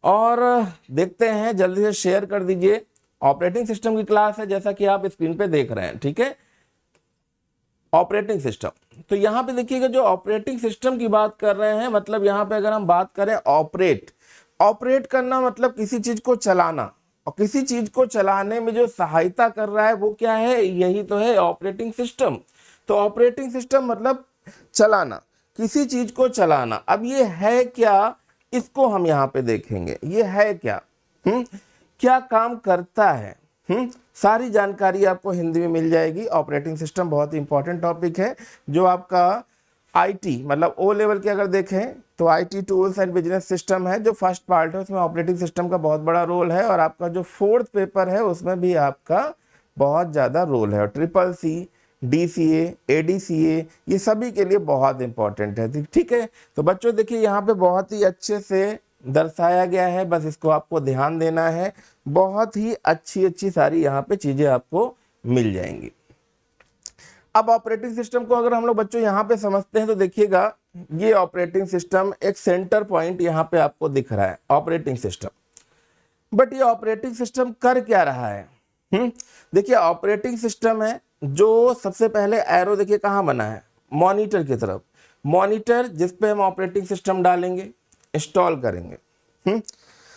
और देखते हैं, जल्दी से शेयर कर दीजिए। ऑपरेटिंग सिस्टम की क्लास है जैसा कि आप स्क्रीन पे देख रहे हैं, ठीक है। ऑपरेटिंग सिस्टम, तो यहाँ पे देखिएगा जो ऑपरेटिंग सिस्टम की बात कर रहे हैं, मतलब यहाँ पे अगर हम बात करें ऑपरेट करना मतलब किसी चीज को चलाना, और किसी चीज को चलाने में जो सहायता कर रहा है वो क्या है, यही तो है ऑपरेटिंग सिस्टम। तो ऑपरेटिंग सिस्टम मतलब चलाना, किसी चीज को चलाना। अब ये है क्या, इसको हम यहाँ पे देखेंगे, ये है क्या, क्या काम करता है। सारी जानकारी आपको हिंदी में मिल जाएगी। ऑपरेटिंग सिस्टम बहुत ही इंपॉर्टेंट टॉपिक है, जो आपका आईटी मतलब ओ लेवल के अगर देखें तो IT tools and business system है, जो फर्स्ट पार्ट है, उसमें ऑपरेटिंग सिस्टम का बहुत बड़ा रोल है। और आपका जो फोर्थ पेपर है उसमें भी आपका बहुत ज़्यादा रोल है। और ट्रिपल सी, डीसीए, एडीसीए, ये सभी के लिए बहुत इंपॉर्टेंट है, ठीक है। तो बच्चों देखिए यहाँ पे बहुत ही अच्छे से दर्शाया गया है, बस इसको आपको ध्यान देना है। बहुत ही अच्छी अच्छी सारी यहाँ पे चीजें आपको मिल जाएंगी। अब ऑपरेटिंग सिस्टम को अगर हम लोग बच्चों यहाँ पे समझते हैं तो देखिएगा, ये ऑपरेटिंग सिस्टम एक सेंटर पॉइंट यहाँ पे आपको दिख रहा है, ऑपरेटिंग सिस्टम। बट ये ऑपरेटिंग सिस्टम कर क्या रहा है? देखिए ऑपरेटिंग सिस्टम है जो सबसे पहले एरो देखिए कहाँ बना है, मॉनिटर की तरफ। मॉनिटर जिसपे हम ऑपरेटिंग सिस्टम डालेंगे, इंस्टॉल करेंगे।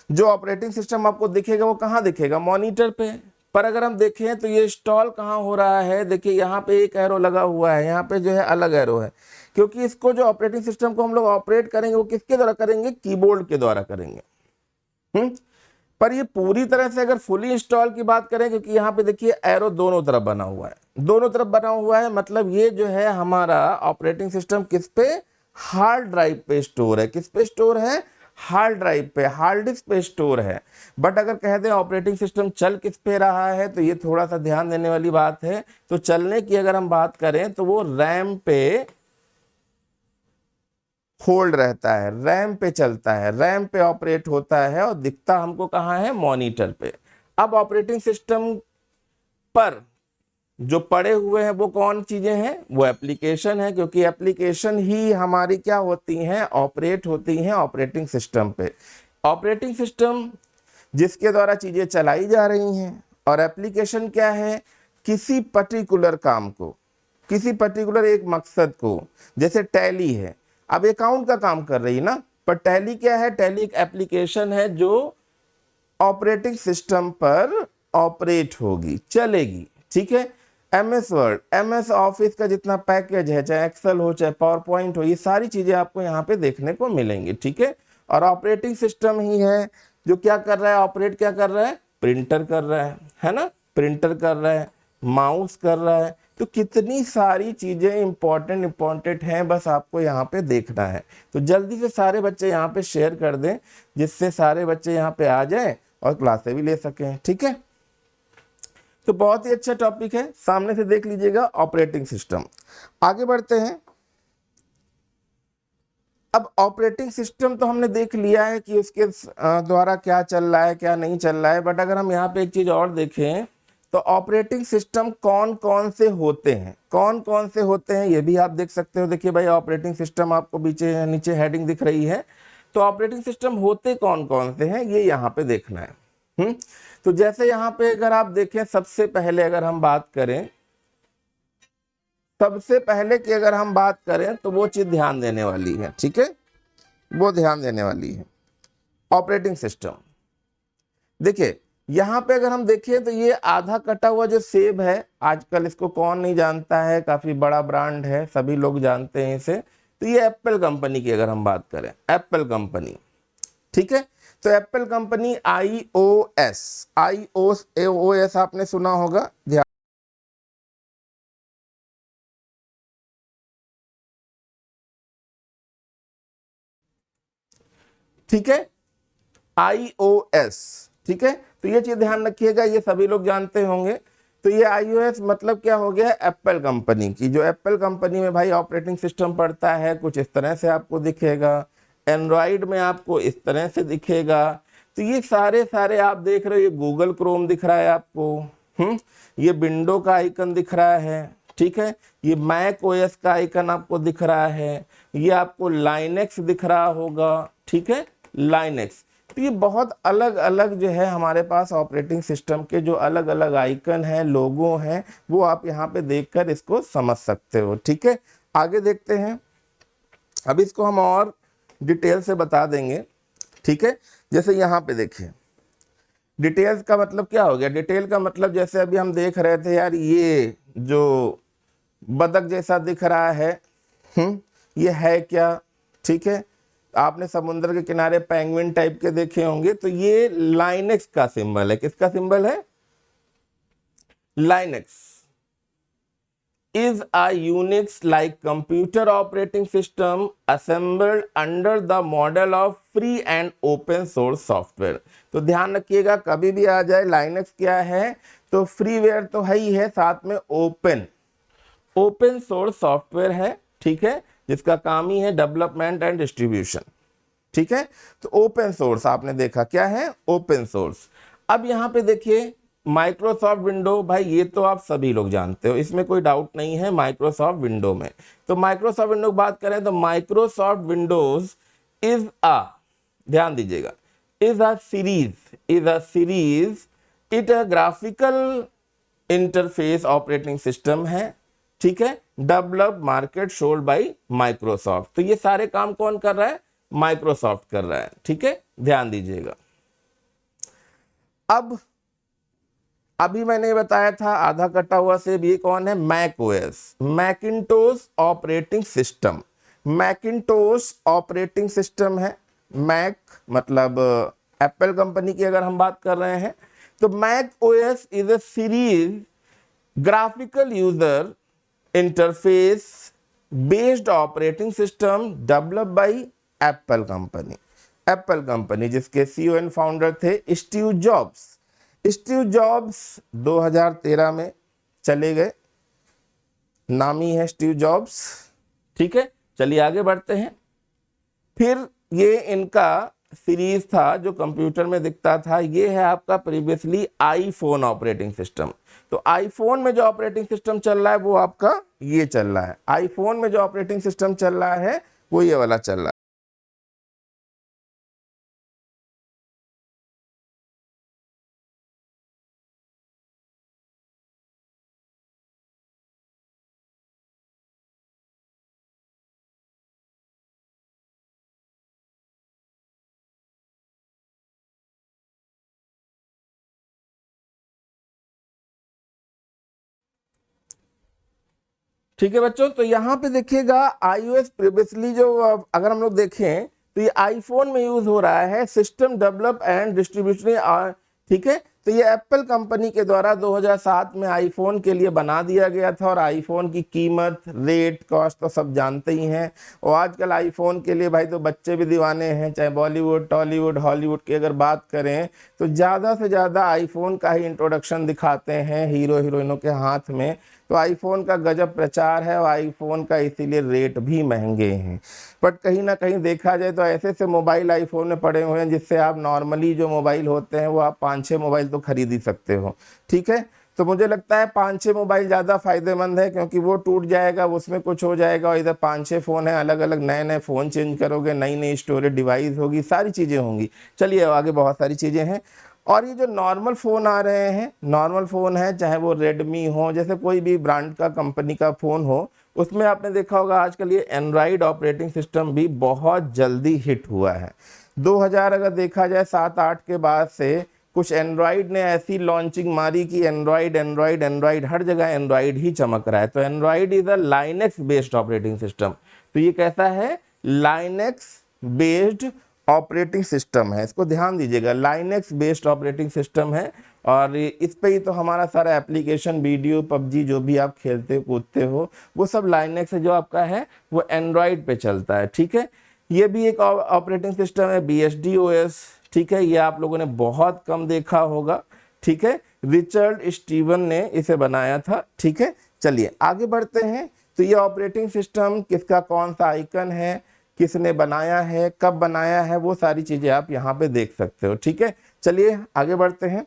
जो ऑपरेटिंग सिस्टम आपको दिखेगा वो कहाँ दिखेगा, मॉनिटर पे। पर अगर हम देखें तो ये इंस्टॉल कहाँ हो रहा है, देखिए यहाँ पे एक एरो लगा हुआ है, यहाँ पे जो है अलग एरो है, क्योंकि इसको जो ऑपरेटिंग सिस्टम को हम लोग ऑपरेट करेंगे वो किसके द्वारा करेंगे, कीबोर्ड के द्वारा करेंगे। पर ये पूरी तरह से अगर फुली इंस्टॉल की बात करें, क्योंकि यहाँ पे देखिए एरो दोनों तरफ बना हुआ है, दोनों तरफ बना हुआ है, मतलब ये जो है हमारा ऑपरेटिंग सिस्टम किस पे, हार्ड ड्राइव पे स्टोर है। किस पे स्टोर है, हार्ड ड्राइव पे, हार्ड डिस्क पे स्टोर है। बट अगर कह दें ऑपरेटिंग सिस्टम चल किस पे रहा है, तो ये थोड़ा सा ध्यान देने वाली बात है। तो चलने की अगर हम बात करें तो वो रैम पे होल्ड रहता है, रैम पे चलता है, रैम पे ऑपरेट होता है, और दिखता हमको कहाँ है, मॉनिटर पे। अब ऑपरेटिंग सिस्टम पर जो पड़े हुए हैं वो कौन चीजें हैं, वो एप्लीकेशन है, क्योंकि एप्लीकेशन ही हमारी क्या होती हैं, ऑपरेट होती हैं ऑपरेटिंग सिस्टम पे। ऑपरेटिंग सिस्टम जिसके द्वारा चीजें चलाई जा रही हैं, और एप्लीकेशन क्या है, किसी पर्टिकुलर काम को, किसी पर्टिकुलर एक मकसद को। जैसे टैली है, अब अकाउंट का काम कर रही है ना, पर टैली क्या है, टैली एक एप्लीकेशन है जो ऑपरेटिंग सिस्टम पर ऑपरेट होगी, चलेगी, ठीक है। एमएस वर्ड, एमएस ऑफिस का जितना पैकेज है, चाहे एक्सेल हो चाहे पावर पॉइंट हो, ये सारी चीजें आपको यहाँ पे देखने को मिलेंगी, ठीक है। और ऑपरेटिंग सिस्टम ही है जो क्या कर रहा है, ऑपरेट क्या कर रहा है, प्रिंटर कर रहा है ना, प्रिंटर कर रहा है, माउस कर रहा है। तो कितनी सारी चीजें इंपॉर्टेंट हैं, बस आपको यहाँ पे देखना है। तो जल्दी से सारे बच्चे यहाँ पे शेयर कर दें, जिससे सारे बच्चे यहाँ पे आ जाएं और क्लासें भी ले सकें, ठीक है। तो बहुत ही अच्छा टॉपिक है, सामने से देख लीजिएगा ऑपरेटिंग सिस्टम। आगे बढ़ते हैं। अब ऑपरेटिंग सिस्टम तो हमने देख लिया है कि उसके द्वारा क्या चल रहा है क्या नहीं चल रहा है। बट अगर हम यहाँ पे एक चीज और देखें तो ऑपरेटिंग सिस्टम कौन कौन से होते हैं, कौन कौन से होते हैं ये भी आप देख सकते हो। देखिए भाई ऑपरेटिंग सिस्टम आपको नीचे नीचे हेडिंग दिख रही है, तो ऑपरेटिंग सिस्टम होते कौन कौन से हैं ये यहाँ पे देखना है। तो जैसे यहाँ पे अगर आप देखें, सबसे पहले अगर हम बात करें, सबसे पहले की अगर हम बात करें तो वो चीज ध्यान देने वाली है, ठीक है, वो ध्यान देने वाली है। ऑपरेटिंग सिस्टम देखिए यहाँ पे अगर हम देखें तो ये आधा कटा हुआ जो सेब है, आजकल इसको कौन नहीं जानता है, काफी बड़ा ब्रांड है, सभी लोग जानते हैं इसे। तो ये एप्पल कंपनी की अगर हम बात करें, एप्पल कंपनी, ठीक है। तो एप्पल कंपनी iOS आपने सुना होगा, ध्यान, ठीक है, iOS, ठीक है। तो ये चीज ध्यान रखिएगा, ये सभी लोग जानते होंगे। तो ये iOS मतलब क्या हो गया, एप्पल कंपनी की, जो एप्पल कंपनी में भाई ऑपरेटिंग सिस्टम पड़ता है, कुछ इस तरह से आपको दिखेगा। एंड्रॉइड में आपको इस तरह से दिखेगा। तो ये सारे सारे आप देख रहे हो, ये गूगल क्रोम दिख रहा है आपको, ये विंडो का आइकन दिख रहा है, ठीक है, ये मैक ओएस का आइकन आपको दिख रहा है, ये आपको लाइनेक्स दिख रहा होगा, ठीक है, लाइनेक्स। तो ये बहुत अलग अलग जो है हमारे पास ऑपरेटिंग सिस्टम के जो अलग अलग आइकन हैं, लोगो हैं, वो आप यहाँ पे देखकर इसको समझ सकते हो। ठीक है, आगे देखते हैं। अब इसको हम और डिटेल से बता देंगे। ठीक है, जैसे यहाँ पे देखिए, डिटेल्स का मतलब क्या हो गया? डिटेल का मतलब जैसे अभी हम देख रहे थे यार, ये जो बतख जैसा दिख रहा है, ये है क्या? ठीक है, आपने समुद्र के किनारे पेंगुइन टाइप के देखे होंगे, तो ये लाइनेक्स का सिंबल है। किसका सिंबल है? Linux is a Unix like computer operating system assembled under the model of free and open source software। तो ध्यान रखिएगा, कभी भी आ जाए लाइनेक्स क्या है, तो फ्रीवेयर तो है ही है, साथ में ओपन सोर्स सॉफ्टवेयर है। ठीक है, जिसका काम ही है डेवलपमेंट एंड डिस्ट्रीब्यूशन। ठीक है, तो ओपन सोर्स आपने देखा क्या है? Open source. अब यहां पे देखिए माइक्रोसॉफ्ट विंडो, भाई ये तो आप सभी लोग जानते हो, इसमें कोई डाउट नहीं है। माइक्रोसॉफ्ट विंडो में, तो माइक्रोसॉफ्ट विंडो की बात करें तो माइक्रोसॉफ्ट विंडोज इज अ, ध्यान दीजिएगा, is a series, it a graphical interface operating system है। ठीक है, develop market sold by Microsoft. तो ये सारे काम कौन कर रहा है? माइक्रोसॉफ्ट कर रहा है। ठीक है, ध्यान दीजिएगा। अब अभी मैंने बताया था आधा कटा हुआ से, ये कौन है? Mac OS, Macintosh operating system. Macintosh operating system है। मैक मतलब एप्पल कंपनी की अगर हम बात कर रहे हैं, तो Mac OS is a series graphical user interface based operating system develop by Apple company. Apple company जिसके सीईओ एंड फाउंडर थे स्टीव जॉब्स। स्टीव जॉब्स 2013 में चले गए, नामी है स्टीव जॉब्स। ठीक है, चलिए आगे बढ़ते हैं। फिर ये इनका सीरीज था जो कंप्यूटर में दिखता था, ये है आपका प्रीवियसली आईफोन ऑपरेटिंग सिस्टम। तो आईफोन में जो ऑपरेटिंग सिस्टम चल रहा है वो आपका ये चल रहा है। आईफोन में जो ऑपरेटिंग सिस्टम चल रहा है वो ये वाला चल रहा है। ठीक है बच्चों, तो यहाँ पे देखिएगा iOS प्रीवियसली जो अगर हम लोग देखें तो ये आईफोन में यूज हो रहा है, सिस्टम डेवलप एंड डिस्ट्रीब्यूशन। ठीक है, तो ये एप्पल कंपनी के द्वारा 2007 में आईफोन के लिए बना दिया गया था, और आईफोन की कीमत, रेट, कॉस्ट तो सब जानते ही हैं। और आजकल आईफोन के लिए भाई तो बच्चे भी दीवाने हैं, चाहे बॉलीवुड, टॉलीवुड, हॉलीवुड की अगर बात करें तो ज़्यादा से ज़्यादा आईफोन का ही इंट्रोडक्शन दिखाते हैं हीरो हीरोइनों के हाथ में। तो आईफोन का गजब प्रचार है, और आईफोन का इसीलिए रेट भी महंगे हैं। बट कहीं ना कहीं देखा जाए तो ऐसे से मोबाइल आईफोन में पड़े हुए हैं जिससे आप नॉर्मली जो मोबाइल होते हैं वो आप 5-6 मोबाइल तो खरीद ही सकते हो। ठीक है, तो मुझे लगता है 5-6 मोबाइल ज़्यादा फायदेमंद है, क्योंकि वो टूट जाएगा, उसमें कुछ हो जाएगा, और इधर 5-6 फ़ोन है, अलग अलग नए नए फ़ोन चेंज करोगे, नई नई स्टोरेज डिवाइस होगी, सारी चीज़ें होंगी। चलिए आगे बहुत सारी चीज़ें हैं। और ये जो नॉर्मल फ़ोन आ रहे हैं, नॉर्मल फ़ोन है, चाहे वो रेडमी हो, जैसे कोई भी ब्रांड का कंपनी का फ़ोन हो, उसमें आपने देखा होगा आजकल ये एंड्रॉयड ऑपरेटिंग सिस्टम भी बहुत जल्दी हिट हुआ है। 2000 अगर देखा जाए 7-8 के बाद से कुछ एंड्रॉयड ने ऐसी लॉन्चिंग मारी कि एंड्रॉयड एंड्रॉयड एंड्रॉयड, हर जगह एंड्रॉयड ही चमक रहा है। तो Android is a Linux based operating system. तो ये कैसा है? लाइनेक्स बेस्ड ऑपरेटिंग सिस्टम है, इसको ध्यान दीजिएगा, लाइनेक्स बेस्ड ऑपरेटिंग सिस्टम है। और इस पे ही तो हमारा सारा एप्लीकेशन, वीडियो, पबजी जो भी आप खेलते हो कूदते हो वो सब लाइनेक्स जो आपका है वो एंड्रॉयड पे चलता है। ठीक है, ये भी एक ऑपरेटिंग सिस्टम है, BSD OS। ठीक है, ये आप लोगों ने बहुत कम देखा होगा। ठीक है, रिचर्ड स्टीवन ने इसे बनाया था। ठीक है, चलिए आगे बढ़ते हैं। तो ये ऑपरेटिंग सिस्टम किसका कौन सा आइकन है, किसने बनाया है, कब बनाया है, वो सारी चीजें आप यहाँ पे देख सकते हो। ठीक है, चलिए आगे बढ़ते हैं।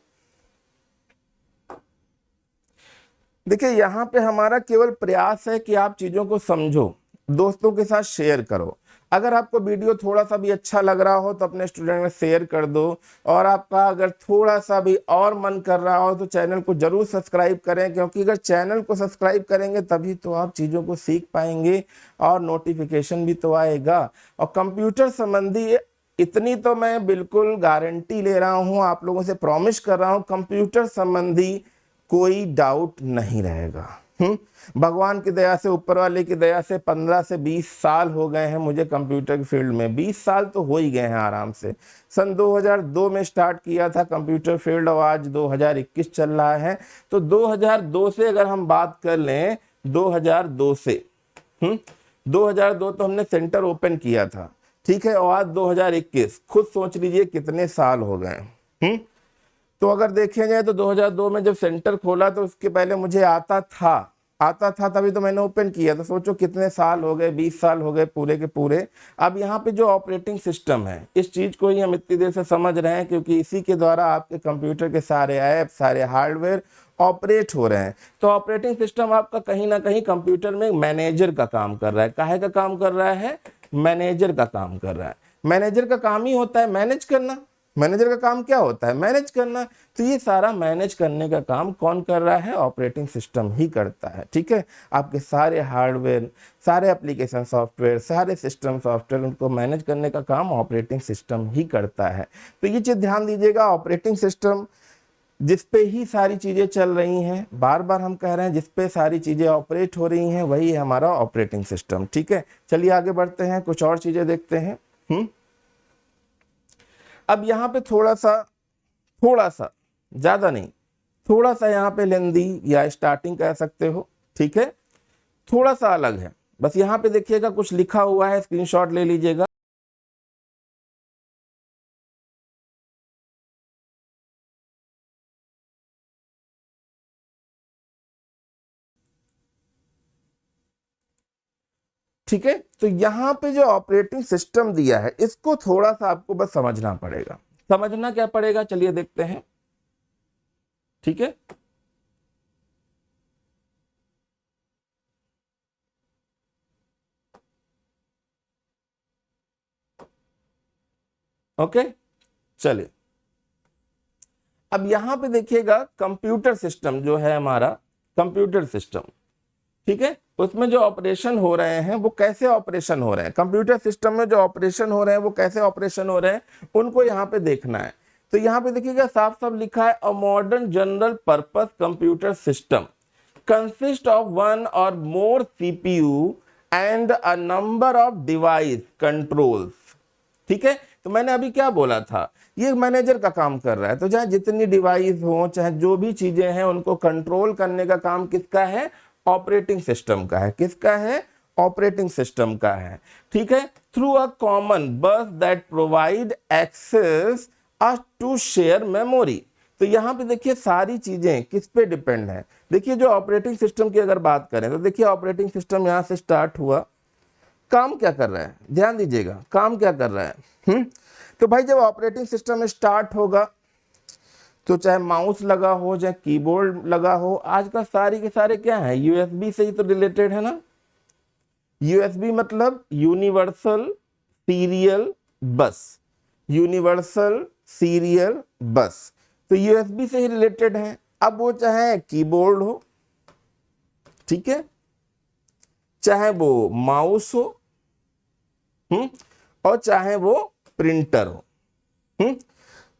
देखिए यहाँ पे हमारा केवल प्रयास है कि आप चीजों को समझो, दोस्तों के साथ शेयर करो। अगर आपको वीडियो थोड़ा सा भी अच्छा लग रहा हो तो अपने स्टूडेंट में शेयर कर दो, और आपका अगर थोड़ा सा भी और मन कर रहा हो तो चैनल को जरूर सब्सक्राइब करें, क्योंकि अगर चैनल को सब्सक्राइब करेंगे तभी तो आप चीज़ों को सीख पाएंगे और नोटिफिकेशन भी तो आएगा। और कंप्यूटर संबंधी इतनी तो मैं बिल्कुल गारंटी ले रहा हूँ, आप लोगों से प्रॉमिस कर रहा हूँ, कंप्यूटर संबंधी कोई डाउट नहीं रहेगा। भगवान की दया से, ऊपर वाले की दया से 15 से 20 साल हो गए हैं मुझे कंप्यूटर की फील्ड में, 20 साल तो हो ही गए हैं आराम से। सन 2002 में स्टार्ट किया था कंप्यूटर फील्ड और आज 2021 चल रहा है। तो 2002 से अगर हम बात कर लें, 2002 से 2002 तो हमने सेंटर ओपन किया था, ठीक है, और आज 2021, खुद सोच लीजिए कितने साल हो गए। तो अगर देखे जाए तो 2002 में जब सेंटर खोला तो उसके पहले मुझे आता था तभी तो मैंने ओपन किया। तो सोचो कितने साल हो गए, 20 साल हो गए पूरे के पूरे। अब यहाँ पे जो ऑपरेटिंग सिस्टम है, इस चीज को ही हम इतनी देर से समझ रहे हैं, क्योंकि इसी के द्वारा आपके कंप्यूटर के सारे ऐप, सारे हार्डवेयर ऑपरेट हो रहे हैं। तो ऑपरेटिंग सिस्टम आपका कहीं ना कहीं कंप्यूटर में मैनेजर का काम कर रहा है। काहे का काम कर रहा है? मैनेजर का काम कर रहा है। मैनेजर का काम ही होता है मैनेज करना। मैनेजर का काम क्या होता है? मैनेज करना। तो ये सारा मैनेज करने का काम कौन कर रहा है? ऑपरेटिंग सिस्टम ही करता है, ठीक है। आपके सारे हार्डवेयर, सारे एप्लीकेशन सॉफ्टवेयर, सारे सिस्टम सॉफ्टवेयर, उनको मैनेज करने का काम ऑपरेटिंग सिस्टम ही करता है। तो ये चीज ध्यान दीजिएगा, ऑपरेटिंग सिस्टम जिस पे ही सारी चीजें चल रही हैं, बार बार हम कह रहे हैं, जिस पे सारी चीजें ऑपरेट हो रही हैं वही है हमारा ऑपरेटिंग सिस्टम, ठीक है। चलिए आगे बढ़ते हैं, कुछ और चीजें देखते हैं। अब यहाँ पे थोड़ा सा ज्यादा नहीं, थोड़ा सा यहाँ पे लेंदी या स्टार्टिंग कह सकते हो, ठीक है, थोड़ा सा अलग है। बस यहाँ पे देखिएगा कुछ लिखा हुआ है, स्क्रीनशॉट ले लीजिएगा। ठीक है, तो यहाँ पे जो ऑपरेटिंग सिस्टम दिया है इसको थोड़ा सा आपको बस समझना पड़ेगा। समझना क्या पड़ेगा? चलिए देखते हैं, ठीक है। ओके, चलिए अब यहां पे देखिएगा कंप्यूटर सिस्टम जो है हमारा, कंप्यूटर सिस्टम, ठीक है, उसमें जो ऑपरेशन हो रहे हैं वो कैसे ऑपरेशन हो रहे हैं, कंप्यूटर सिस्टम में जो ऑपरेशन हो रहे हैं वो कैसे ऑपरेशन हो रहे हैं, उनको यहाँ पे देखना है। तो यहाँ पे देखिएगा साफ साफ लिखा है, a modern general purpose computer system consist of one or more CPU and a number of device controls, ठीक है। तो मैंने अभी क्या बोला था, ये मैनेजर का काम कर रहा है। तो चाहे जितनी डिवाइस हो, चाहे जो भी चीजें हैं, उनको कंट्रोल करने का काम किसका है? ऑपरेटिंग सिस्टम का है। किसका है? ऑपरेटिंग सिस्टम का है, ठीक है। Through a common bus that provide access us to share memory. तो यहां पे देखिए सारी चीजें किस पे डिपेंड है। देखिए जो ऑपरेटिंग सिस्टम की अगर बात करें तो देखिए ऑपरेटिंग सिस्टम यहां से स्टार्ट हुआ, काम क्या कर रहा है? ध्यान दीजिएगा, काम क्या कर रहा है। तो भाई जब ऑपरेटिंग सिस्टम स्टार्ट होगा तो चाहे माउस लगा हो, चाहे कीबोर्ड लगा हो, आजकल सारी के सारे क्या है? यूएसबी से ही तो रिलेटेड है ना। यूएसबी मतलब यूनिवर्सल सीरियल बस, यूनिवर्सल सीरियल बस। तो यूएसबी से ही रिलेटेड है। अब वो चाहे कीबोर्ड हो, ठीक है, चाहे वो माउस हो, और चाहे वो प्रिंटर हो।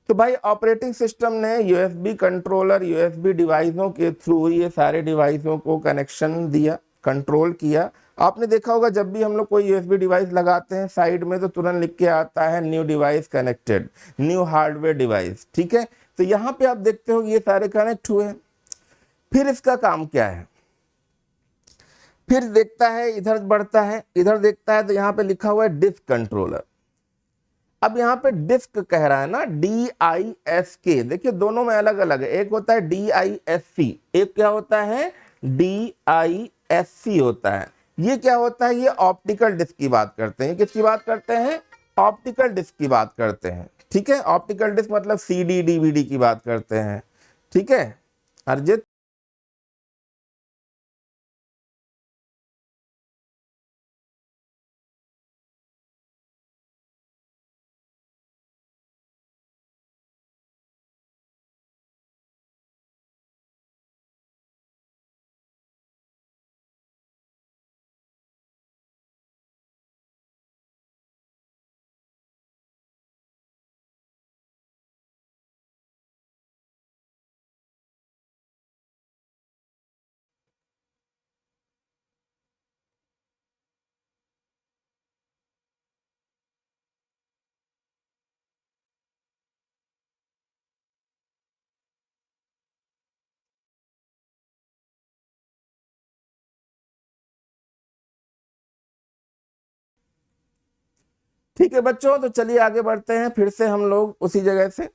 तो भाई ऑपरेटिंग सिस्टम ने यूएसबी कंट्रोलर, यूएसबी डिवाइसों के थ्रू ये सारे डिवाइसों को कनेक्शन दिया, कंट्रोल किया। आपने देखा होगा जब भी हम लोग कोई यूएसबी डिवाइस लगाते हैं साइड में तो तुरंत लिख के आता है new device connected, new hardware device, ठीक है। तो यहाँ पे आप देखते हो ये सारे कनेक्ट हुए। फिर इसका काम क्या है? फिर देखता है, इधर बढ़ता है, इधर देखता है तो यहाँ पे लिखा हुआ है डिस्क कंट्रोलर। अब यहाँ पे डिस्क कह रहा है ना, DISK। देखिए दोनों में अलग अलग है, एक होता है DISC, एक क्या होता है? DISC होता है। ये क्या होता है? ये ऑप्टिकल डिस्क की बात करते हैं। किसकी बात करते हैं? ऑप्टिकल डिस्क की बात करते हैं, ठीक है। ऑप्टिकल डिस्क मतलब CD DVD की बात करते हैं, ठीक है अर्जित। ठीक है बच्चों, तो चलिए आगे बढ़ते हैं। फिर से हम लोग उसी जगह से,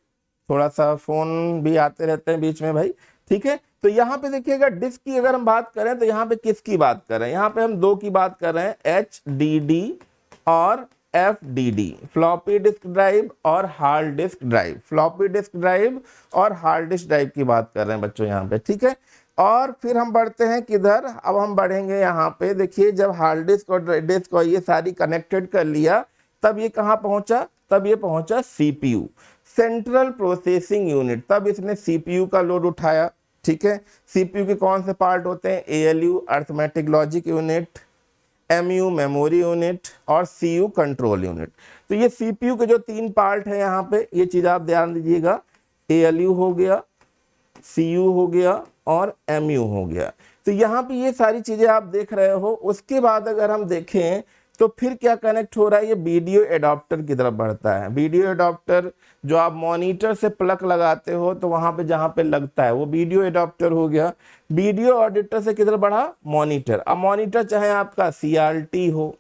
थोड़ा सा फोन भी आते रहते हैं बीच में भाई, ठीक है। तो यहाँ पे देखिएगा डिस्क की अगर हम बात करें तो यहाँ पे किसकी बात कर रहे हैं, यहाँ पे हम दो की बात कर रहे हैं, HDD और FDD, फ्लॉपी डिस्क ड्राइव और hard disk drive, floppy disk drive और हार्ड डिस्क ड्राइव की बात कर रहे हैं बच्चों यहाँ पे, ठीक है। और फिर हम बढ़ते हैं किधर, अब हम बढ़ेंगे यहाँ पे, देखिए जब हार्ड डिस्क और डिस्क और ये सारी कनेक्टेड कर लिया, तब ये कहाँ पहुंचा, तब ये पहुंचा CPU, सेंट्रल प्रोसेसिंग यूनिट, तब इसने CPU का लोड उठाया, ठीक है। CPU के कौन से पार्ट होते हैं, ALU arithmetic logic unit, MU memory unit और CU कंट्रोल यूनिट। तो ये CPU के जो तीन पार्ट है यहाँ पे, ये चीज आप ध्यान दीजिएगा, ALU हो गया, CU हो गया और MU हो गया। तो यहाँ पे ये सारी चीजें आप देख रहे हो। उसके बाद अगर हम देखें तो फिर क्या कनेक्ट हो रहा है, ये वीडियो एडाप्टर की तरफ बढ़ता है। वीडियो एडाप्टर जो आप मॉनिटर से प्लग लगाते हो तो वहां पे जहां पे लगता है वो वीडियो एडाप्टर हो गया। वीडियो ऑडिटर से किधर बढ़ा, मॉनिटर। अब मॉनिटर चाहे आपका CRT हो,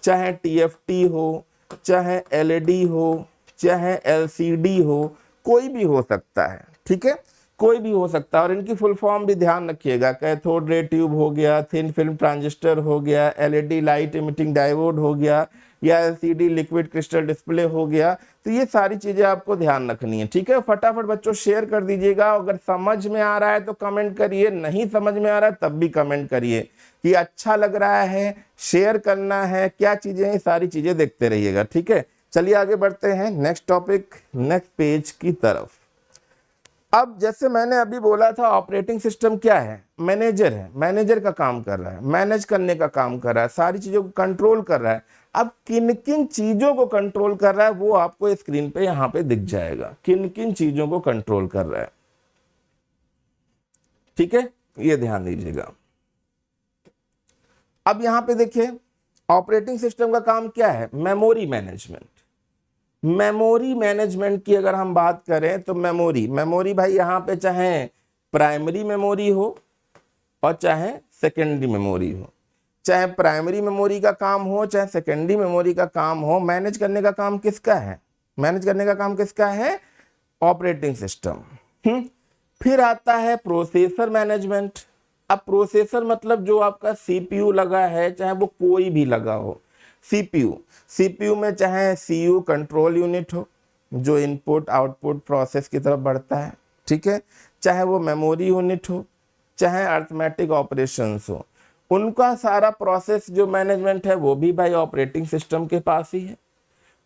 चाहे TFT हो, चाहे LED हो, चाहे LCD हो, कोई भी हो सकता है, ठीक है, कोई भी हो सकता है। और इनकी फुल फॉर्म भी ध्यान रखिएगा, कैथोड रे ट्यूब हो गया, थिन फिल्म ट्रांजिस्टर हो गया, LED लाइट इमिटिंग डायोड हो गया, या LCD लिक्विड क्रिस्टल डिस्प्ले हो गया। तो ये सारी चीजें आपको ध्यान रखनी है, ठीक है। फटाफट बच्चों शेयर कर दीजिएगा। अगर समझ में आ रहा है तो कमेंट करिए, नहीं समझ में आ रहा है तब भी कमेंट करिए कि अच्छा लग रहा है, शेयर करना है, क्या चीजें हैं, सारी चीजें देखते रहिएगा, ठीक है। चलिए आगे बढ़ते हैं नेक्स्ट टॉपिक, नेक्स्ट पेज की तरफ। अब जैसे मैंने अभी बोला था, ऑपरेटिंग सिस्टम क्या है, मैनेजर है, मैनेजर का काम कर रहा है, मैनेज करने का काम कर रहा है, सारी चीजों को कंट्रोल कर रहा है। अब किन किन चीजों को कंट्रोल कर रहा है वो आपको स्क्रीन पे यहाँ पे दिख जाएगा, किन किन चीजों को कंट्रोल कर रहा है, ठीक है, ये ध्यान दीजिएगा। अब यहाँ पे देखिए ऑपरेटिंग सिस्टम का काम क्या है, मेमोरी मैनेजमेंट। मेमोरी मैनेजमेंट की अगर हम बात करें तो मेमोरी भाई यहाँ पे चाहे प्राइमरी मेमोरी हो और चाहे सेकेंडरी मेमोरी हो, चाहे प्राइमरी मेमोरी का काम हो चाहे सेकेंडरी मेमोरी का काम हो, मैनेज करने का काम किसका है, मैनेज करने का काम किसका है, ऑपरेटिंग सिस्टम। फिर आता है प्रोसेसर मैनेजमेंट। अब प्रोसेसर मतलब जो आपका CPU लगा है, चाहे वो कोई भी लगा हो, CPU में चाहे CU कंट्रोल यूनिट हो जो इनपुट आउटपुट प्रोसेस की तरफ बढ़ता है, ठीक है, चाहे वो मेमोरी यूनिट हो, चाहे अर्थमेटिक ऑपरेशंस हो, उनका सारा प्रोसेस जो मैनेजमेंट है वो भी भाई ऑपरेटिंग सिस्टम के पास ही है।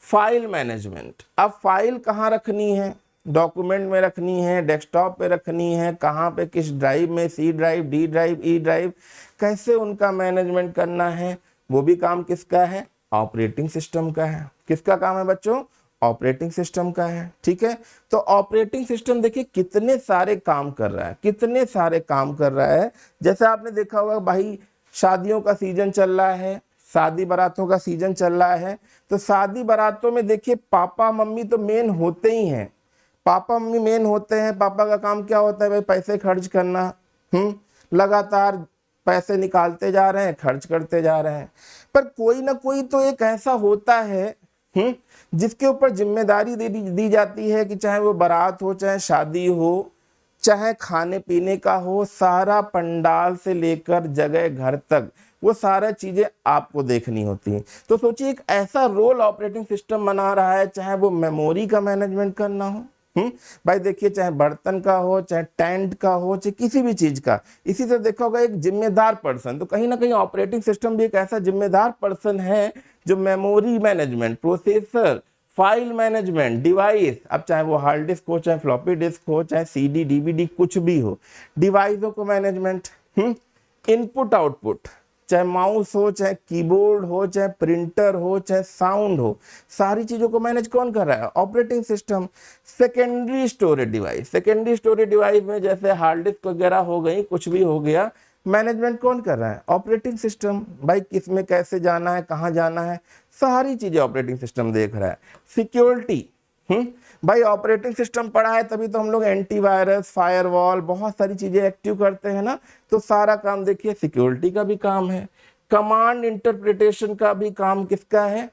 फाइल मैनेजमेंट, अब फाइल कहाँ रखनी है, डॉक्यूमेंट में रखनी है, डेस्कटॉप पे रखनी है, कहाँ पे, किस ड्राइव में, C drive, D drive, E drive, कैसे उनका मैनेजमेंट करना है, वो भी काम किसका है, ऑपरेटिंग सिस्टम का है। किसका काम है बच्चों, ऑपरेटिंग सिस्टम का है, ठीक है। तो ऑपरेटिंग सिस्टम देखिए कितने सारे काम कर रहा है, कितने सारे काम कर रहा है। जैसे आपने देखा होगा भाई, शादियों का सीजन चल रहा है, शादी बारातों का सीजन चल रहा है, तो शादी बारातों में देखिए पापा मम्मी तो मेन होते ही हैं, पापा मम्मी मेन होते हैं। पापा का काम क्या होता है भाई, पैसे खर्च करना, लगातार पैसे निकालते जा रहे हैं, खर्च करते जा रहे हैं। पर कोई ना कोई तो एक ऐसा होता है जिसके ऊपर जिम्मेदारी दी जाती है कि चाहे वो बारात हो, चाहे शादी हो, चाहे खाने पीने का हो, सारा पंडाल से लेकर जगह घर तक वो सारा चीजें आपको देखनी होती हैं। तो सोचिए एक ऐसा रोल ऑपरेटिंग सिस्टम बना रहा है, चाहे वो मेमोरी का मैनेजमेंट करना हो, भाई देखिए चाहे बर्तन का हो, चाहे टेंट का हो, चाहे किसी भी चीज का। इसी तरह देखा होगा एक जिम्मेदार पर्सन, तो कहीं ना कहीं ऑपरेटिंग सिस्टम भी एक ऐसा जिम्मेदार पर्सन है जो memory management, processor, file management, device, अब चाहे वो हार्ड डिस्क हो, चाहे फ्लॉपी डिस्क हो, चाहे CD DVD कुछ भी हो, डिवाइसों को मैनेजमेंट, इनपुट आउटपुट, चाहे माउस हो, चाहे कीबोर्ड हो, चाहे प्रिंटर हो, चाहे साउंड हो, सारी चीजों को मैनेज कौन कर रहा है, operating system. Secondary storage device, secondary storage device में जैसे हार्ड डिस्क वगैरह हो गई, कुछ भी हो गया, मैनेजमेंट कौन कर रहा है, ऑपरेटिंग सिस्टम। भाई किस में कैसे जाना है, कहाँ जाना है, सारी चीजें ऑपरेटिंग सिस्टम देख रहा है। सिक्योरिटी, भाई ऑपरेटिंग सिस्टम पढ़ा है तभी तो हम लोग एंटीवायरस, फायरवॉल, बहुत सारी चीजें एक्टिव करते हैं ना, तो सारा काम देखिए सिक्योरिटी का भी काम है। कमांड इंटरप्रिटेशन का भी काम किसका है,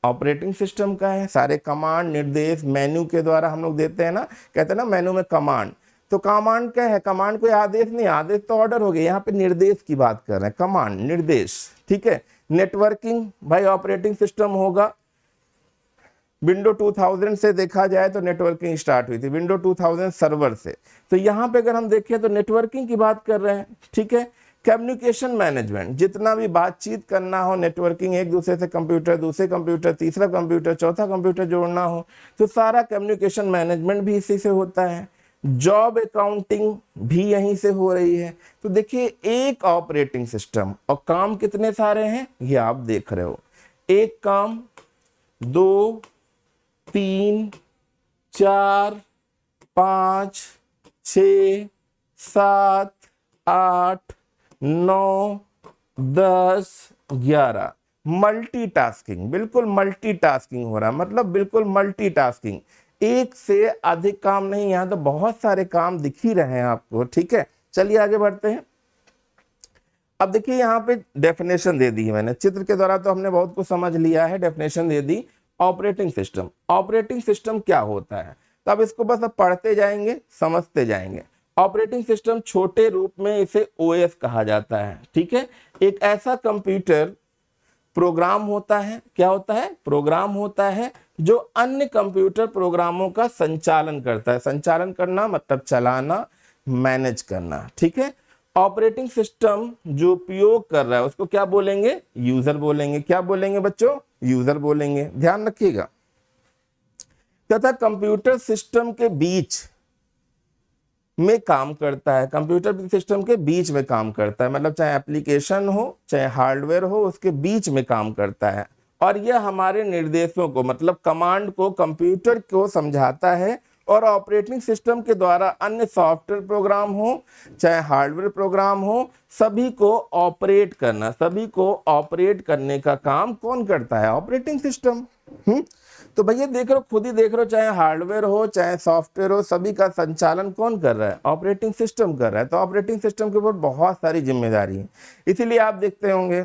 ऑपरेटिंग सिस्टम का है। सारे कमांड निर्देश मेन्यू के द्वारा हम लोग देते हैं ना, कहते हैं ना मेन्यू में कमांड, तो कमांड क्या है, कमांड कोई आदेश नहीं, आदेश तो ऑर्डर हो गया, यहाँ पे निर्देश की बात कर रहे हैं, कमांड निर्देश, ठीक है। नेटवर्किंग भाई ऑपरेटिंग सिस्टम होगा। विंडो 2000 से देखा जाए तो नेटवर्किंग स्टार्ट हुई थी, विंडो 2000 सर्वर से, तो यहाँ पे अगर हम देखें तो नेटवर्किंग की बात कर रहे हैं, ठीक है। कम्युनिकेशन मैनेजमेंट, जितना भी बातचीत करना हो, नेटवर्किंग, एक दूसरे से कंप्यूटर, दूसरे कंप्यूटर, तीसरा कंप्यूटर, चौथा कंप्यूटर जोड़ना हो, तो सारा कम्युनिकेशन मैनेजमेंट भी इसी से होता है। जॉब अकाउंटिंग भी यहीं से हो रही है। तो देखिए एक ऑपरेटिंग सिस्टम और काम कितने सारे हैं ये आप देख रहे हो, एक काम, 2 3 4 5 6 7 8 9 10 11, मल्टीटास्किंग, बिल्कुल मल्टीटास्किंग हो रहा है, मतलब बिल्कुल मल्टीटास्किंग, एक से अधिक काम नहीं, यहां तो बहुत सारे काम दिख ही रहे हैं आपको, ठीक है। चलिए आगे बढ़ते हैं। अब देखिए यहाँ पे डेफिनेशन दे दी है मैंने, चित्र के द्वारा तो हमने बहुत कुछ समझ लिया है, डेफिनेशन दे दी। ऑपरेटिंग सिस्टम, ऑपरेटिंग सिस्टम क्या होता है, तो अब इसको बस अब पढ़ते जाएंगे, समझते जाएंगे। ऑपरेटिंग सिस्टम छोटे रूप में इसे ओएस कहा जाता है, ठीक है। एक ऐसा कंप्यूटर प्रोग्राम होता है, क्या होता है, प्रोग्राम होता है जो अन्य कंप्यूटर प्रोग्रामों का संचालन करता है। संचालन करना मतलब चलाना, मैनेज करना, ठीक है। ऑपरेटिंग सिस्टम जो उपयोग कर रहा है उसको क्या बोलेंगे, यूजर बोलेंगे। क्या बोलेंगे बच्चों, यूजर बोलेंगे, ध्यान रखिएगा। तथा कंप्यूटर सिस्टम के बीच में काम करता है, कंप्यूटर सिस्टम के बीच में काम करता है, मतलब चाहे एप्लीकेशन हो चाहे हार्डवेयर हो, उसके बीच में काम करता है। और यह हमारे निर्देशों को, मतलब कमांड को कंप्यूटर को समझाता है, और ऑपरेटिंग सिस्टम के द्वारा अन्य सॉफ्टवेयर प्रोग्राम हो चाहे हार्डवेयर प्रोग्राम हो, सभी को ऑपरेट करना, सभी को ऑपरेट करने का काम कौन करता है, ऑपरेटिंग सिस्टम। तो भैया देख रहे हो, खुद ही देख रहे हो, चाहे हार्डवेयर हो चाहे सॉफ्टवेयर हो, सभी का संचालन कौन कर रहा है, ऑपरेटिंग सिस्टम कर रहा है। तो ऑपरेटिंग सिस्टम के ऊपर बहुत सारी जिम्मेदारी है, इसीलिए आप देखते होंगे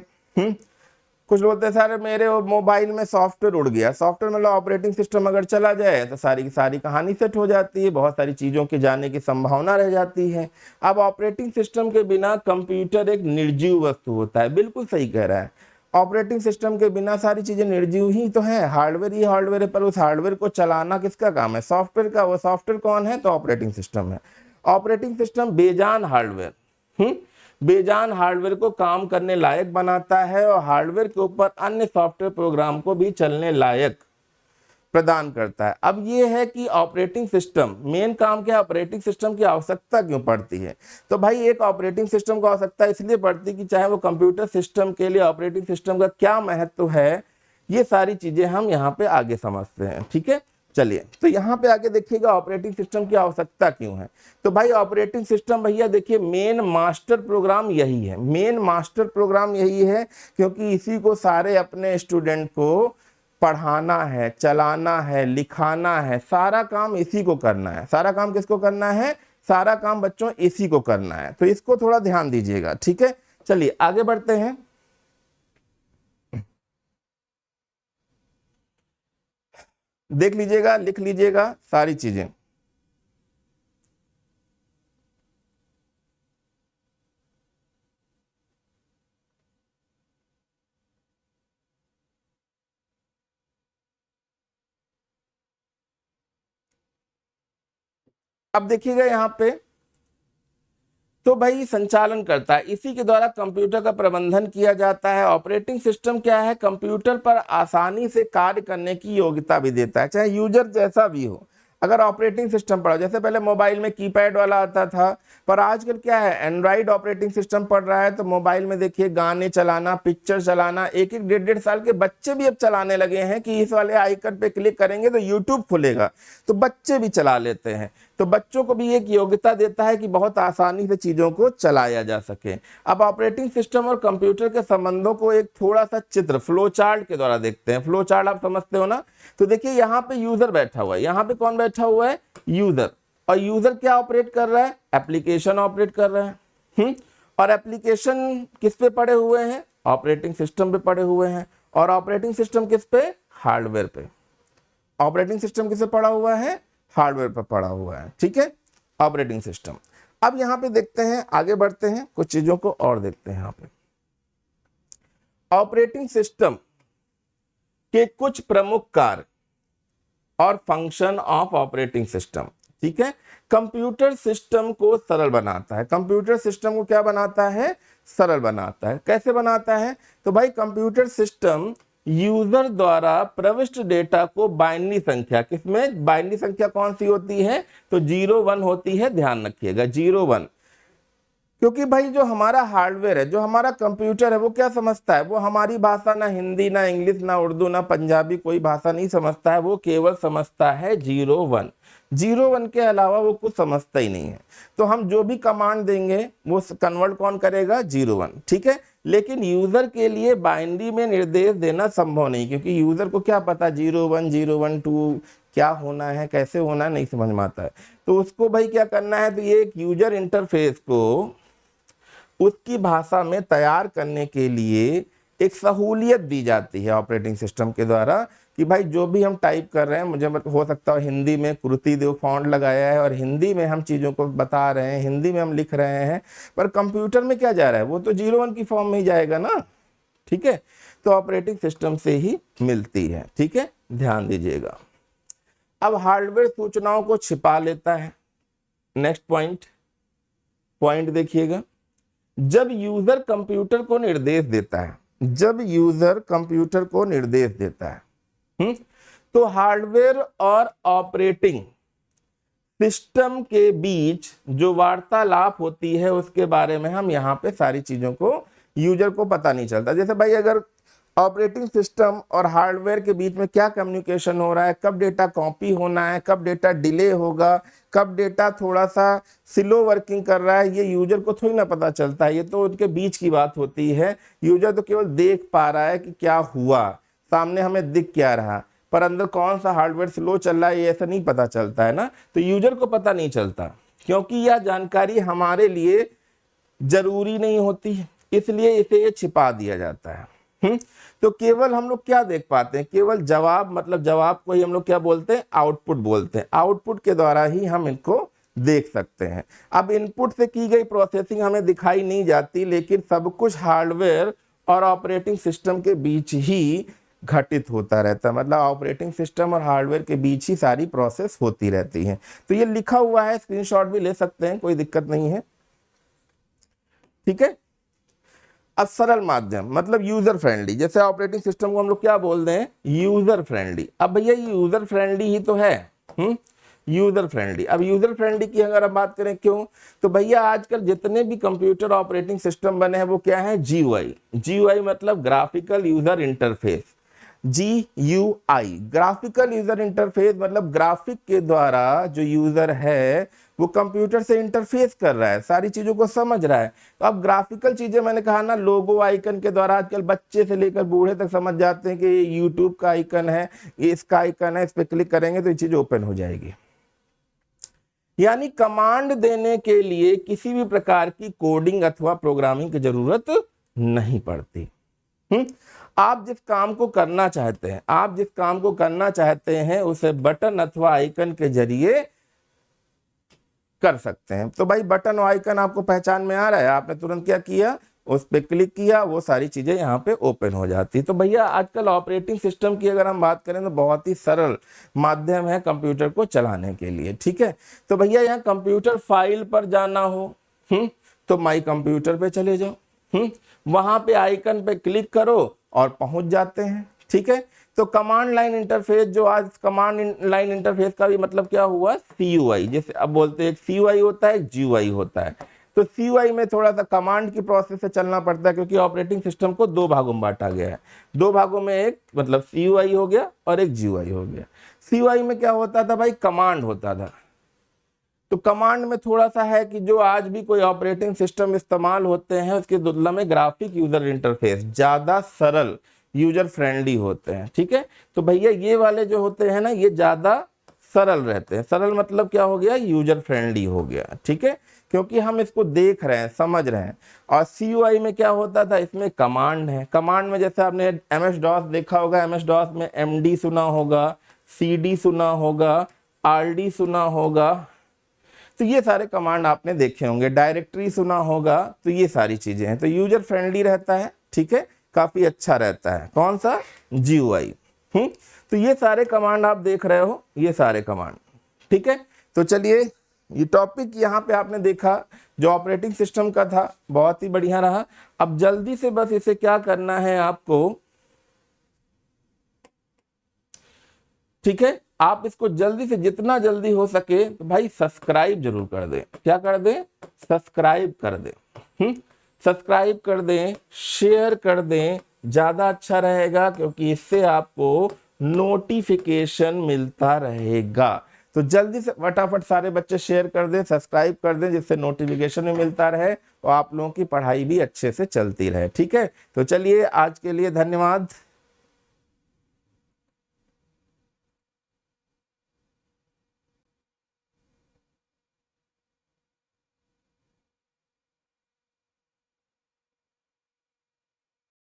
कुछ बोलते हैं सर मेरे मोबाइल में सॉफ्टवेयर उड़ गया, सॉफ्टवेयर मतलब ऑपरेटिंग सिस्टम अगर चला जाए तो सारी की सारी कहानी सेट हो जाती है, बहुत सारी चीज़ों के जाने की संभावना रह जाती है। अब ऑपरेटिंग सिस्टम के बिना कंप्यूटर एक निर्जीव वस्तु होता है, बिल्कुल सही कह रहा है। ऑपरेटिंग सिस्टम के बिना सारी चीज़ें निर्जीव ही तो है, हार्डवेयर ही हार्डवेयर है, पर उस हार्डवेयर को चलाना किसका काम है, सॉफ्टवेयर का। वो सॉफ्टवेयर कौन है, तो ऑपरेटिंग सिस्टम है। ऑपरेटिंग सिस्टम बेजान हार्डवेयर, बेजान हार्डवेयर को काम करने लायक बनाता है, और हार्डवेयर के ऊपर अन्य सॉफ्टवेयर प्रोग्राम को भी चलने लायक प्रदान करता है। अब ये है कि ऑपरेटिंग सिस्टम मेन काम क्या, ऑपरेटिंग सिस्टम की आवश्यकता क्यों पड़ती है, तो भाई एक ऑपरेटिंग सिस्टम को आवश्यकता इसलिए पड़ती है कि चाहे वो कंप्यूटर सिस्टम के लिए ऑपरेटिंग सिस्टम का क्या महत्व है, ये सारी चीजें हम यहाँ पे आगे समझते हैं, ठीक है। चलिए तो यहाँ पे आगे देखिएगा ऑपरेटिंग सिस्टम की आवश्यकता क्यों है। तो भाई ऑपरेटिंग सिस्टम भैया देखिए मेन मास्टर प्रोग्राम यही है, मेन मास्टर प्रोग्राम यही है, क्योंकि इसी को सारे अपने स्टूडेंट को पढ़ाना है, चलाना है, लिखाना है, सारा काम इसी को करना है। सारा काम किसको करना है, सारा काम बच्चों इसी को करना है, तो इसको थोड़ा ध्यान दीजिएगा, ठीक है। चलिए आगे बढ़ते हैं। देख लीजिएगा, लिख लीजिएगा सारी चीजें। अब देखिएगा यहाँ पे, तो भाई संचालन करता है, इसी के द्वारा कंप्यूटर का प्रबंधन किया जाता है। ऑपरेटिंग सिस्टम क्या है, कंप्यूटर पर आसानी से कार्य करने की योग्यता भी देता है, चाहे यूजर जैसा भी हो। अगर ऑपरेटिंग सिस्टम पढ़ो, जैसे पहले मोबाइल में कीपैड वाला आता था, पर आजकल क्या है एंड्रॉइड ऑपरेटिंग सिस्टम पढ़ रहा है, तो मोबाइल में देखिए गाने चलाना, पिक्चर चलाना, एक एक 1.5 साल के बच्चे भी अब चलाने लगे हैं कि इस वाले आइकन पे क्लिक करेंगे तो यूट्यूब खुलेगा, तो बच्चे भी चला लेते हैं। तो बच्चों को भी एक योग्यता देता है कि बहुत आसानी से चीजों को चलाया जा सके। अब ऑपरेटिंग सिस्टम और कंप्यूटर के संबंधों को एक थोड़ा सा चित्र फ्लो चार्ट के द्वारा देखते हैं। फ्लो चार्ट आप समझते हो ना, तो देखिए यहाँ पे यूजर बैठा हुआ है, यहाँ पे कौन बैठा हुआ है, यूजर। और यूजर क्या ऑपरेट कर रहा है, एप्लीकेशन ऑपरेट कर रहा है। और एप्लीकेशन किस पे पड़े हुए हैं, ऑपरेटिंग सिस्टम पे पड़े हुए हैं। और ऑपरेटिंग सिस्टम किस पे, हार्डवेयर पे। ऑपरेटिंग सिस्टम किसे पड़ा हुआ है? हार्डवेयर पर पड़ा हुआ है, ठीक है, ऑपरेटिंग सिस्टम। अब यहां पे देखते हैं, आगे बढ़ते हैं, कुछ चीजों को और देखते हैं। यहां पे ऑपरेटिंग सिस्टम के कुछ प्रमुख कार्य और फंक्शन ऑफ ऑपरेटिंग सिस्टम, ठीक है। कंप्यूटर सिस्टम को सरल बनाता है। कंप्यूटर सिस्टम को क्या बनाता है? सरल बनाता है। कैसे बनाता है? तो भाई कंप्यूटर सिस्टम यूजर द्वारा प्रविष्ट डेटा को बाइनरी संख्या, किसमें बाइनरी संख्या कौन सी होती है? तो 0 1 होती है, ध्यान रखिएगा 0 1। क्योंकि भाई जो हमारा हार्डवेयर है, जो हमारा कंप्यूटर है, वो क्या समझता है? वो हमारी भाषा ना हिंदी, ना इंग्लिश, ना उर्दू, ना पंजाबी, कोई भाषा नहीं समझता है। वो केवल समझता है 0 1। 0 1 के अलावा वो कुछ समझता ही नहीं है। तो हम जो भी कमांड देंगे वो कन्वर्ट कौन करेगा? 0 1, ठीक है। लेकिन यूजर के लिए बाइनरी में निर्देश देना संभव नहीं, क्योंकि यूजर को क्या पता 0 1 0 1 2 क्या होना है, कैसे होना है, नहीं समझ में आता है। तो उसको भाई क्या करना है? तो ये एक यूजर इंटरफेस को उसकी भाषा में तैयार करने के लिए एक सहूलियत दी जाती है ऑपरेटिंग सिस्टम के द्वारा, कि भाई जो भी हम टाइप कर रहे हैं, मुझे हो सकता है हिंदी में कुर्ती देव फॉन्ट लगाया है और हिंदी में हम चीज़ों को बता रहे हैं, हिंदी में हम लिख रहे हैं, पर कंप्यूटर में क्या जा रहा है? वो तो 0 1 की फॉर्म में ही जाएगा ना, ठीक है। तो ऑपरेटिंग सिस्टम से ही मिलती है, ठीक है, ध्यान दीजिएगा। अब हार्डवेयर सूचनाओं को छिपा लेता है। नेक्स्ट पॉइंट देखिएगा, जब यूजर कंप्यूटर को निर्देश देता है, जब यूजर कंप्यूटर को निर्देश देता है, तो हार्डवेयर और ऑपरेटिंग सिस्टम के बीच जो वार्तालाप होती है उसके बारे में हम यहाँ पे सारी चीजों को यूजर को पता नहीं चलता। जैसे भाई अगर ऑपरेटिंग सिस्टम और हार्डवेयर के बीच में क्या कम्युनिकेशन हो रहा है, कब डेटा कॉपी होना है, कब डेटा डिले होगा, कब डेटा थोड़ा सा स्लो वर्किंग कर रहा है, ये यूजर को थोड़ी ना पता चलता है। ये तो उनके बीच की बात होती है। यूजर तो केवल देख पा रहा है कि क्या हुआ, सामने हमें दिख क्या रहा, पर अंदर कौन सा हार्डवेयर स्लो चल रहा है ये ऐसा नहीं पता चलता है ना। तो यूजर को पता नहीं चलता, क्योंकि यह जानकारी हमारे लिए जरूरी नहीं होती, इसलिए इसे ये छिपा दिया जाता है। तो केवल हम लोग क्या देख पाते हैं? केवल जवाब, मतलब जवाब को ही हम लोग क्या बोलते हैं? आउटपुट बोलते हैं। आउटपुट के द्वारा ही हम इनको देख सकते हैं। अब इनपुट से की गई प्रोसेसिंग हमें दिखाई नहीं जाती, लेकिन सब कुछ हार्डवेयर और ऑपरेटिंग सिस्टम के बीच ही घटित होता रहता है। मतलब ऑपरेटिंग सिस्टम और हार्डवेयर के बीच ही सारी प्रोसेस होती रहती है। तो ये लिखा हुआ है, स्क्रीनशॉट भी ले सकते हैं, कोई दिक्कत नहीं है, ठीक है। अब सरल माध्यम मतलब यूजर फ्रेंडली, जैसे ऑपरेटिंग सिस्टम को हम लोग क्या बोल रहे हैं? User friendly. अब भैया ये यूजर फ्रेंडली ही तो है, यूजर फ्रेंडली। अब यूजर फ्रेंडली की अगर हम बात करें, क्यों? तो भैया आजकल जितने भी कंप्यूटर ऑपरेटिंग सिस्टम बने हैं वो क्या है? GUI। GUI मतलब graphical user interface. GUI graphical user interface मतलब ग्राफिक के द्वारा जो यूजर है वो कंप्यूटर से इंटरफेस कर रहा है, सारी चीजों को समझ रहा है। तो अब ग्राफिकल चीजें मैंने कहा ना, लोगो आइकन के द्वारा आजकल बच्चे से लेकर बूढ़े तक समझ जाते हैं कि ये यूट्यूब का आइकन है, ये इसका आइकन है, इस पर क्लिक करेंगे तो ये चीज ओपन हो जाएगी। यानी कमांड देने के लिए किसी भी प्रकार की कोडिंग अथवा प्रोग्रामिंग की जरूरत नहीं पड़ती। आप जिस काम को करना चाहते हैं, आप जिस काम को करना चाहते हैं उसे बटन अथवा आइकन के जरिए कर सकते हैं। तो भाई बटन और आइकन आपको पहचान में आ रहा है, आपने तुरंत क्या किया? उस पर क्लिक किया, वो सारी चीजें यहाँ पे ओपन हो जाती। तो भैया आजकल ऑपरेटिंग सिस्टम की अगर हम बात करें तो बहुत ही सरल माध्यम है कंप्यूटर को चलाने के लिए, ठीक है। तो भैया यहाँ कंप्यूटर फाइल पर जाना हो तो माई कंप्यूटर पे चले जाओ, वहां पे आइकन पे क्लिक करो और पहुंच जाते हैं, ठीक है। तो कमांड लाइन इंटरफेस, जो आज कमांड लाइन इंटरफेस का भी मतलब क्या हुआ? CUI। जैसे अब बोलते हैं एक CUI होता है, एक GUI होता है। तो CUI में थोड़ा सा कमांड की प्रोसेस से चलना पड़ता है, क्योंकि ऑपरेटिंग सिस्टम को दो भागों में बांटा गया है। दो भागों में एक मतलब CUI हो गया और एक GUI हो गया। CUI में क्या होता था भाई? कमांड होता था। तो कमांड में थोड़ा सा है कि जो आज भी कोई ऑपरेटिंग सिस्टम इस्तेमाल होते हैं उसकी तुलना में ग्राफिक यूजर इंटरफेस ज्यादा सरल, यूजर फ्रेंडली होते हैं, ठीक है। तो भैया ये वाले जो होते हैं ना, ये ज्यादा सरल रहते हैं। सरल मतलब क्या हो गया, यूजर फ्रेंडली हो गया, ठीक है, क्योंकि हम इसको देख रहे हैं, समझ रहे हैं। और CUI में क्या होता था, इसमें कमांड है। कमांड में जैसे आपने MS DOS देखा होगा, MS DOS में MD सुना होगा, CD सुना होगा, RD सुना होगा, तो ये सारे कमांड आपने देखे होंगे, डायरेक्टरी सुना होगा, तो ये सारी चीजें हैं। तो यूजर फ्रेंडली रहता है, ठीक है, काफी अच्छा रहता है। कौन सा, GUI। तो ये सारे कमांड आप देख रहे हो, ये सारे कमांड, ठीक है। तो चलिए, ये टॉपिक यहाँ पे आपने देखा जो ऑपरेटिंग सिस्टम का था, बहुत ही बढ़िया रहा। अब जल्दी से बस इसे क्या करना है आपको, ठीक है, आप इसको जल्दी से, जितना जल्दी हो सके तो भाई सब्सक्राइब जरूर कर दें। क्या कर दें, सब्सक्राइब कर दें। सब्सक्राइब कर दें, शेयर कर दें, ज्यादा अच्छा रहेगा, क्योंकि इससे आपको नोटिफिकेशन मिलता रहेगा। तो जल्दी से फटाफट सारे बच्चे शेयर कर दें, सब्सक्राइब कर दें, जिससे नोटिफिकेशन भी मिलता रहे और आप लोगों की पढ़ाई भी अच्छे से चलती रहे, ठीक है। तो चलिए, आज के लिए धन्यवाद।